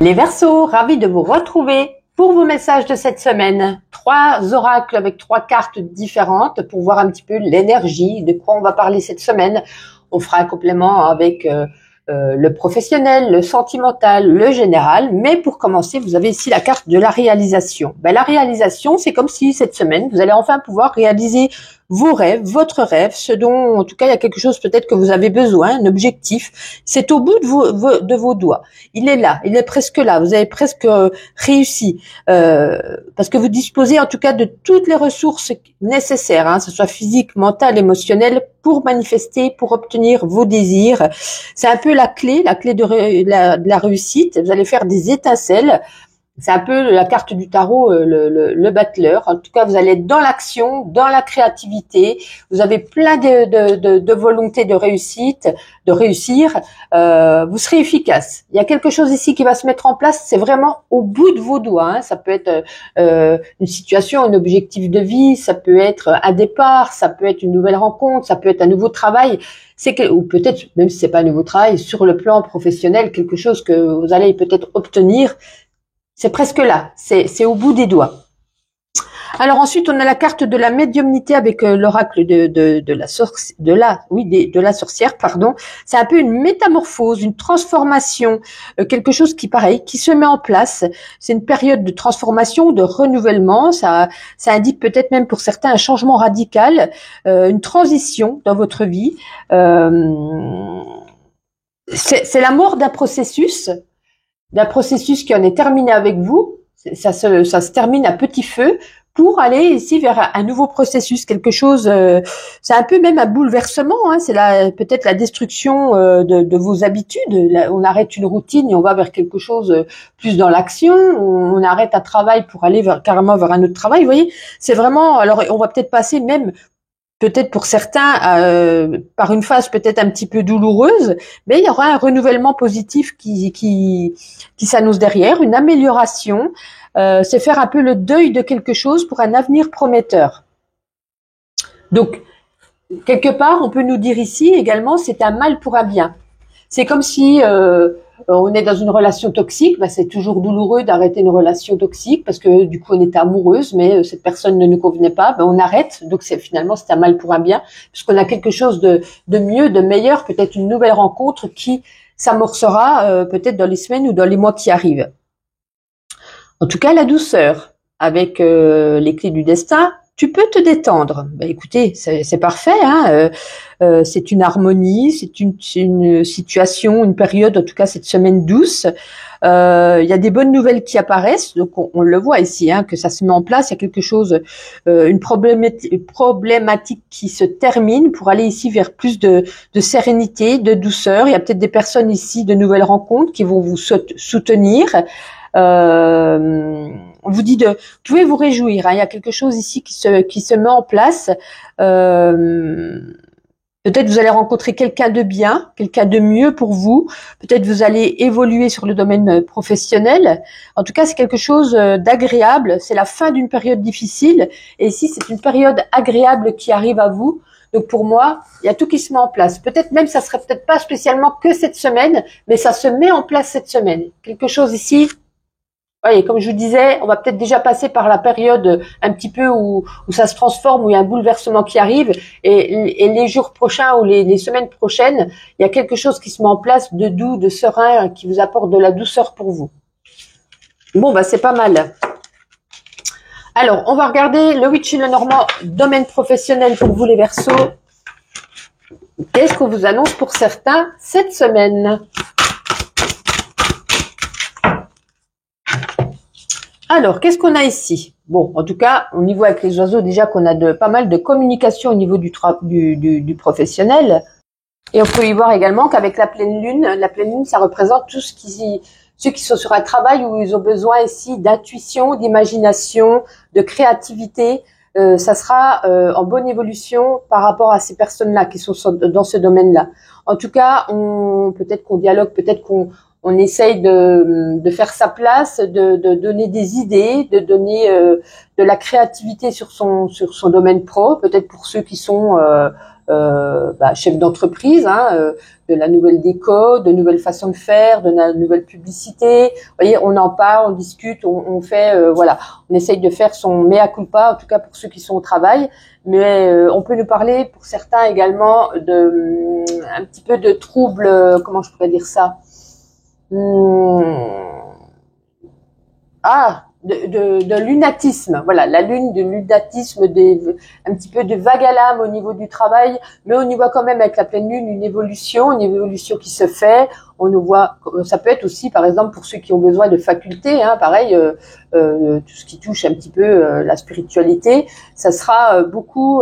Les Verseaux, ravis de vous retrouver pour vos messages de cette semaine. 3 oracles avec 3 cartes différentes pour voir un petit peu l'énergie, de quoi on va parler cette semaine. On fera un complément avec le professionnel, le sentimental, le général. Mais pour commencer, vous avez ici la carte de la réalisation. La réalisation, c'est comme si cette semaine, vous allez enfin pouvoir réaliser vos rêves, votre rêve, ce dont, en tout cas, il y a quelque chose peut-être que vous avez besoin, un objectif. C'est au bout de vos doigts. Il est là, il est presque là. Vous avez presque réussi parce que vous disposez en tout cas de toutes les ressources nécessaires, que ce soit physique, mentale, émotionnelle, pour manifester, pour obtenir vos désirs. C'est un peu la clé de la réussite. Vous allez faire des étincelles. C'est un peu la carte du tarot, le battleur. En tout cas, vous allez être dans l'action, dans la créativité. Vous avez plein de volonté de réussite, de réussir. Vous serez efficace. Il y a quelque chose ici qui va se mettre en place. C'est vraiment au bout de vos doigts. Ça peut être une situation, un objectif de vie. Ça peut être un départ. Ça peut être une nouvelle rencontre. Ça peut être un nouveau travail. Ou peut-être, même si c'est pas un nouveau travail, sur le plan professionnel, quelque chose que vous allez peut-être obtenir. C'est presque là, c'est au bout des doigts. Alors ensuite, on a la carte de la médiumnité avec l'oracle de la sorcière, pardon. C'est un peu une métamorphose, une transformation, quelque chose qui se met en place. C'est une période de transformation, de renouvellement. Ça indique peut-être même pour certains un changement radical, une transition dans votre vie. C'est la mort d'un processus qui en est terminé avec vous. Ça se termine à petit feu pour aller ici vers un nouveau processus, quelque chose. C'est un peu même un bouleversement. C'est peut-être la destruction de vos habitudes. On arrête une routine et on va vers quelque chose plus dans l'action. On arrête un travail pour aller carrément vers un autre travail. Vous voyez, c'est vraiment. Alors, on va peut-être passer même. Peut-être pour certains par une phase peut-être un petit peu douloureuse, mais il y aura un renouvellement positif qui s'annonce derrière, une amélioration. C'est faire un peu le deuil de quelque chose pour un avenir prometteur. Donc, quelque part, on peut nous dire ici également, c'est un mal pour un bien. C'est comme si on est dans une relation toxique, c'est toujours douloureux d'arrêter une relation toxique parce que du coup on était amoureuse, mais cette personne ne nous convenait pas, on arrête. Donc finalement c'est un mal pour un bien, puisqu'on a quelque chose de mieux, de meilleur, peut-être une nouvelle rencontre qui s'amorcera peut-être dans les semaines ou dans les mois qui arrivent. En tout cas, la douceur avec les clés du destin. Tu peux te détendre. Écoutez, c'est parfait. C'est une harmonie, c'est une situation, une période, en tout cas cette semaine douce. Il y a des bonnes nouvelles qui apparaissent, donc on le voit ici, que ça se met en place. Il y a quelque chose, une problématique qui se termine pour aller ici vers plus de sérénité, de douceur. Il y a peut-être des personnes ici, de nouvelles rencontres qui vont vous soutenir. On vous dit vous pouvez vous réjouir. Il y a quelque chose ici qui se met en place. Peut-être vous allez rencontrer quelqu'un de bien, quelqu'un de mieux pour vous. Peut-être vous allez évoluer sur le domaine professionnel. En tout cas, c'est quelque chose d'agréable. C'est la fin d'une période difficile. Et ici, c'est une période agréable qui arrive à vous. Donc pour moi, il y a tout qui se met en place. Peut-être même, ça serait peut-être pas spécialement que cette semaine, mais ça se met en place cette semaine. Quelque chose ici. Voyez, comme je vous disais, on va peut-être déjà passer par la période un petit peu où ça se transforme, où il y a un bouleversement qui arrive, et les jours prochains ou les semaines prochaines, il y a quelque chose qui se met en place de doux, de serein, qui vous apporte de la douceur pour vous. C'est pas mal. Alors, on va regarder le Witch et le Normand, domaine professionnel pour vous les Verseaux. Qu'est-ce qu'on vous annonce pour certains cette semaine ? Alors, qu'est-ce qu'on a ici? En tout cas, on y voit avec les oiseaux déjà qu'on a pas mal de communication au niveau du professionnel. Et on peut y voir également qu'avec la pleine lune, ça représente tout ceux qui sont sur un travail où ils ont besoin ici d'intuition, d'imagination, de créativité. Ça sera en bonne évolution par rapport à ces personnes-là qui sont dans ce domaine-là. En tout cas, peut-être qu'on dialogue, peut-être qu'on essaye de faire sa place, de donner des idées, de donner de la créativité sur son domaine pro, peut-être pour ceux qui sont chef d'entreprise, de la nouvelle déco, de nouvelles façons de faire, de la nouvelle publicité. Vous voyez, on en parle, on discute, on fait, on essaye de faire son mea culpa, en tout cas pour ceux qui sont au travail. Mais on peut nous parler pour certains également de un petit peu de troubles, comment je pourrais dire ça, de lunatisme, voilà, la lune de lunatisme, un petit peu de vague à l'âme au niveau du travail, mais on y voit quand même avec la pleine lune une évolution qui se fait. On nous voit, ça peut être aussi, par exemple, pour ceux qui ont besoin de facultés, pareil, tout ce qui touche un petit peu la spiritualité, ça sera beaucoup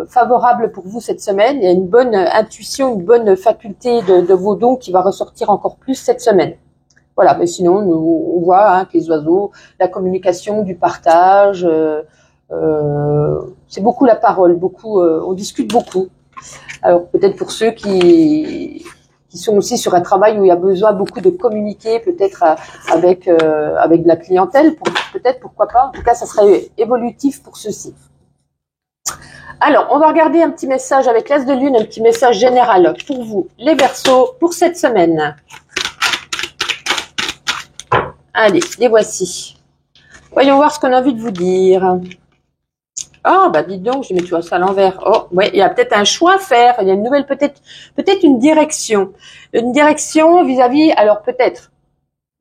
favorable pour vous cette semaine. Il y a une bonne intuition, une bonne faculté de vos dons qui va ressortir encore plus cette semaine. Voilà, mais sinon, on voit que les oiseaux, la communication, du partage, c'est beaucoup la parole, on discute beaucoup. Alors peut-être pour ceux qui sont aussi sur un travail où il y a besoin beaucoup de communiquer, peut-être avec de la clientèle, peut-être, pourquoi pas. En tout cas, ça serait évolutif pour ceux-ci. Alors, on va regarder un petit message avec l'As de Lune, un petit message général pour vous, les Verseaux, pour cette semaine. Allez, les voici. Voyons voir ce qu'on a envie de vous dire. Oh, dites donc, je mets tout ça à l'envers. Oh, ouais, il y a peut-être un choix à faire. Il y a une nouvelle, peut-être une direction. Une direction vis-à-vis, alors peut-être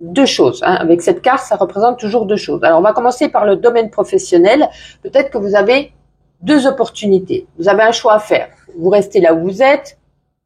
deux choses. Avec cette carte, ça représente toujours deux choses. Alors, on va commencer par le domaine professionnel. Peut-être que vous avez deux opportunités. Vous avez un choix à faire. Vous restez là où vous êtes,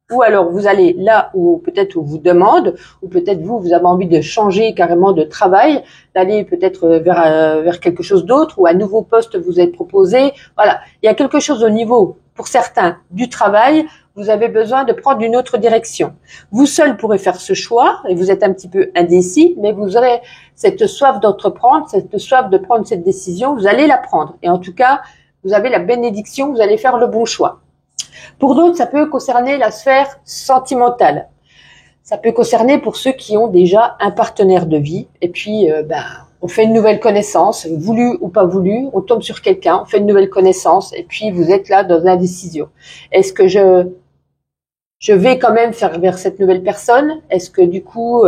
ou alors vous allez là où peut-être on vous demande, ou peut-être vous avez envie de changer carrément de travail, d'aller peut-être vers quelque chose d'autre, ou un nouveau poste vous est proposé. Voilà, il y a quelque chose au niveau, pour certains, du travail. Vous avez besoin de prendre une autre direction. Vous seul pourrez faire ce choix, et vous êtes un petit peu indécis, mais vous aurez cette soif d'entreprendre, cette soif de prendre cette décision, vous allez la prendre. Et en tout cas, vous avez la bénédiction, vous allez faire le bon choix. Pour d'autres, ça peut concerner la sphère sentimentale. Ça peut concerner pour ceux qui ont déjà un partenaire de vie. Et puis, on fait une nouvelle connaissance, voulu ou pas voulu, on tombe sur quelqu'un, on fait une nouvelle connaissance, et puis vous êtes là dans l'indécision. Est-ce que je vais quand même faire vers cette nouvelle personne? Est-ce que du coup,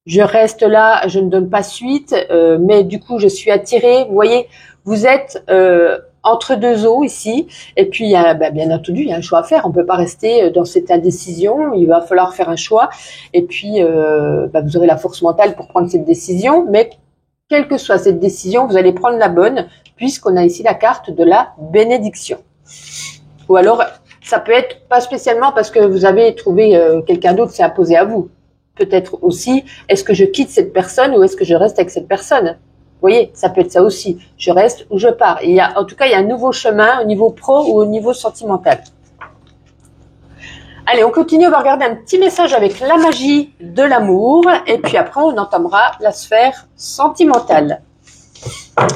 je reste là, je ne donne pas suite, mais du coup, je suis attirée? Vous voyez, vous êtes entre deux eaux ici, et puis il y a, bien entendu, il y a un choix à faire. On peut pas rester dans cette indécision. Il va falloir faire un choix, et puis vous aurez la force mentale pour prendre cette décision. Mais quelle que soit cette décision, vous allez prendre la bonne, puisqu'on a ici la carte de la bénédiction. Ou alors, ça peut être pas spécialement parce que vous avez trouvé quelqu'un d'autre s'est imposé à vous. Peut-être aussi, est-ce que je quitte cette personne ou est-ce que je reste avec cette personne? Vous voyez, ça peut être ça aussi. Je reste ou je pars. Et en tout cas, il y a un nouveau chemin au niveau pro ou au niveau sentimental. Allez, on continue. On va regarder un petit message avec la magie de l'amour. Et puis après, on entamera la sphère sentimentale.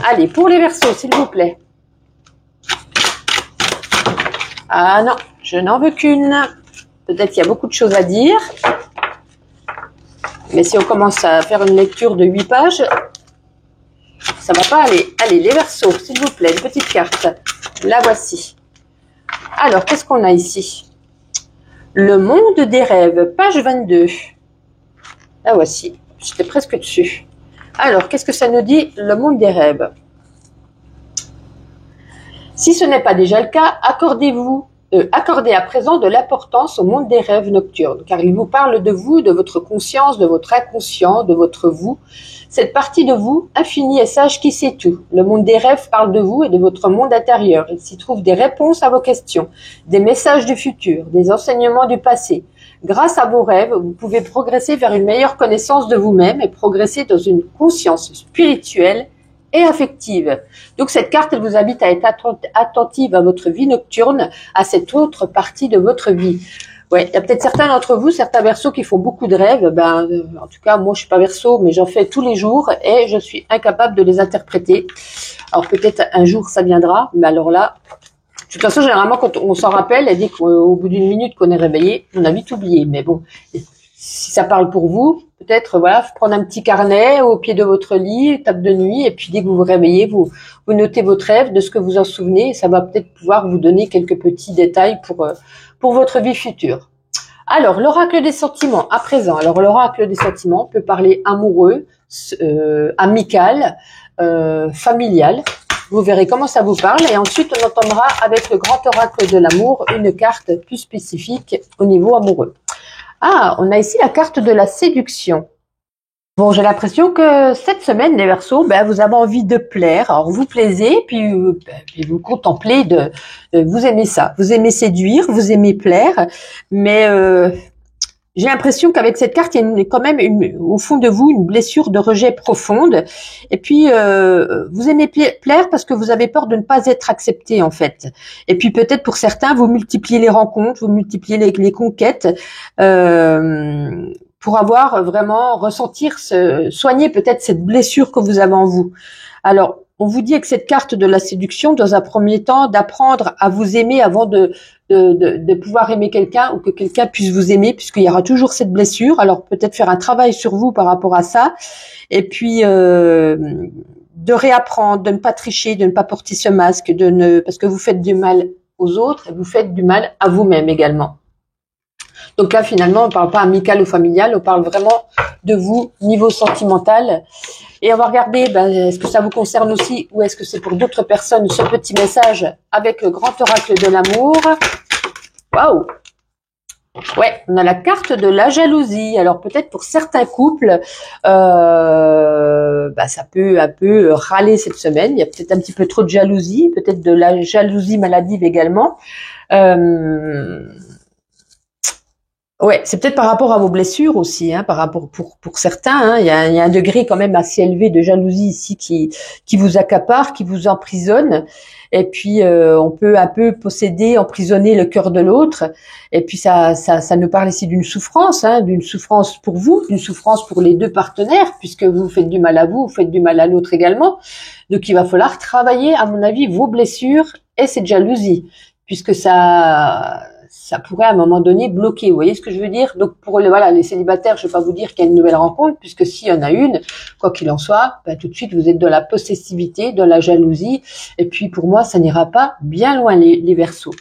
Allez, pour les Verseaux, s'il vous plaît. Ah non, je n'en veux qu'une. Peut-être qu'il y a beaucoup de choses à dire. Mais si on commence à faire une lecture de 8 pages... ça va pas aller. Allez, les Verseaux, s'il vous plaît, une petite carte. La voici. Alors, qu'est-ce qu'on a ici? Le monde des rêves, page 22. La voici. J'étais presque dessus. Alors, qu'est-ce que ça nous dit, le monde des rêves? Si ce n'est pas déjà le cas, accordez à présent de l'importance au monde des rêves nocturnes, car il vous parle de vous, de votre conscience, de votre inconscient, de votre vous, cette partie de vous, infinie et sage qui sait tout. Le monde des rêves parle de vous et de votre monde intérieur. Il s'y trouve des réponses à vos questions, des messages du futur, des enseignements du passé. Grâce à vos rêves, vous pouvez progresser vers une meilleure connaissance de vous-même et progresser dans une conscience spirituelle et affective. Donc cette carte, elle vous invite à être attentive à votre vie nocturne, à cette autre partie de votre vie. Ouais, il y a peut-être certains d'entre vous, certains Verseaux qui font beaucoup de rêves. En tout cas, moi je suis pas Verseau, mais j'en fais tous les jours et je suis incapable de les interpréter. Alors peut-être un jour ça viendra, mais alors là, de toute façon généralement quand on s'en rappelle, elle dit qu'au bout d'une minute qu'on est réveillé, on a vite oublié. Mais bon, si ça parle pour vous, peut-être voilà, prendre un petit carnet au pied de votre lit, table de nuit, et puis dès que vous vous réveillez, vous notez votre rêve, de ce que vous en souvenez, et ça va peut-être pouvoir vous donner quelques petits détails pour votre vie future. Alors, l'oracle des sentiments, à présent. Alors, l'oracle des sentiments peut parler amoureux, amical, familial. Vous verrez comment ça vous parle. Et ensuite, on entendra avec le grand oracle de l'amour une carte plus spécifique au niveau amoureux. Ah, on a ici la carte de la séduction. Bon, j'ai l'impression que cette semaine, les Verseaux, vous avez envie de plaire. Alors, vous plaisez, puis vous contemplez vous aimez ça. Vous aimez séduire, vous aimez plaire, mais j'ai l'impression qu'avec cette carte, il y a quand même au fond de vous une blessure de rejet profonde. Et puis, vous aimez plaire parce que vous avez peur de ne pas être accepté, en fait. Et puis, peut-être pour certains, vous multipliez les rencontres, vous multipliez les conquêtes pour avoir vraiment soigner peut-être cette blessure que vous avez en vous. Alors, on vous dit avec cette carte de la séduction, dans un premier temps, d'apprendre à vous aimer avant de pouvoir aimer quelqu'un ou que quelqu'un puisse vous aimer, puisqu'il y aura toujours cette blessure. Alors, peut-être faire un travail sur vous par rapport à ça. Et puis, de réapprendre, de ne pas tricher, de ne pas porter ce masque, parce que vous faites du mal aux autres et vous faites du mal à vous-même également. Donc là, finalement, on parle pas amical ou familial, on parle vraiment de vous, niveau sentimental. Et on va regarder, est-ce que ça vous concerne aussi ou est-ce que c'est pour d'autres personnes, ce petit message avec le grand oracle de l'amour. Waouh! Ouais, on a la carte de la jalousie. Alors peut-être pour certains couples, ça peut un peu râler cette semaine. Il y a peut-être un petit peu trop de jalousie, peut-être de la jalousie maladive également. Ouais, c'est peut-être par rapport à vos blessures aussi, par rapport pour certains. Il y a un degré quand même assez élevé de jalousie ici qui vous accapare, qui vous emprisonne. Et puis on peut un peu emprisonner le cœur de l'autre. Et puis ça nous parle ici d'une souffrance pour vous, d'une souffrance pour les deux partenaires, puisque vous faites du mal à vous faites du mal à l'autre également. Donc il va falloir travailler, à mon avis, vos blessures et cette jalousie, puisque ça pourrait à un moment donné bloquer. Vous voyez ce que je veux dire? Donc pour les célibataires, je vais pas vous dire qu'il y a une nouvelle rencontre, puisque s'il y en a une, quoi qu'il en soit, tout de suite vous êtes dans la possessivité, dans la jalousie. Et puis pour moi, ça n'ira pas bien loin les Verseaux.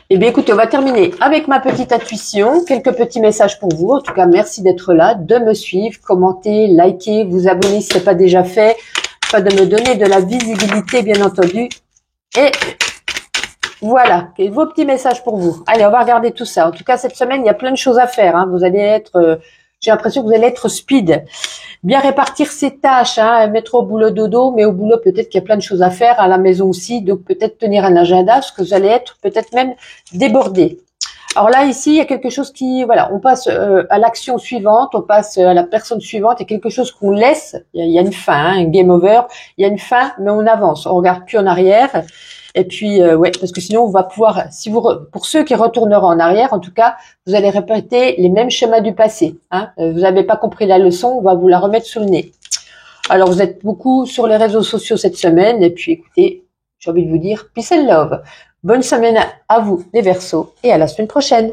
Eh bien écoutez, on va terminer avec ma petite intuition, quelques petits messages pour vous. En tout cas, merci d'être là, de me suivre, commenter, liker, vous abonner si ce n'est pas déjà fait, pas de me donner de la visibilité bien entendu. Et voilà, vos petits messages pour vous. Allez, on va regarder tout ça. En tout cas, cette semaine, il y a plein de choses à faire. Vous allez être, j'ai l'impression que vous allez être speed. Bien répartir ses tâches, mettre au boulot dodo, mais au boulot, peut-être qu'il y a plein de choses à faire, à la maison aussi. Donc, peut-être tenir un agenda, parce que vous allez être peut-être même débordé. Alors là, ici, il y a quelque chose on passe à l'action suivante, on passe à la personne suivante, il y a quelque chose qu'on laisse. Il y a une fin, un game over. Il y a une fin, mais on avance. On regarde plus en arrière. Et puis, parce que sinon, on va pouvoir, pour ceux qui retourneront en arrière, en tout cas, vous allez répéter les mêmes schémas du passé. Vous n'avez pas compris la leçon, on va vous la remettre sous le nez. Alors, vous êtes beaucoup sur les réseaux sociaux cette semaine, et puis, écoutez, j'ai envie de vous dire, peace and love. Bonne semaine à vous, les Verseaux, et à la semaine prochaine.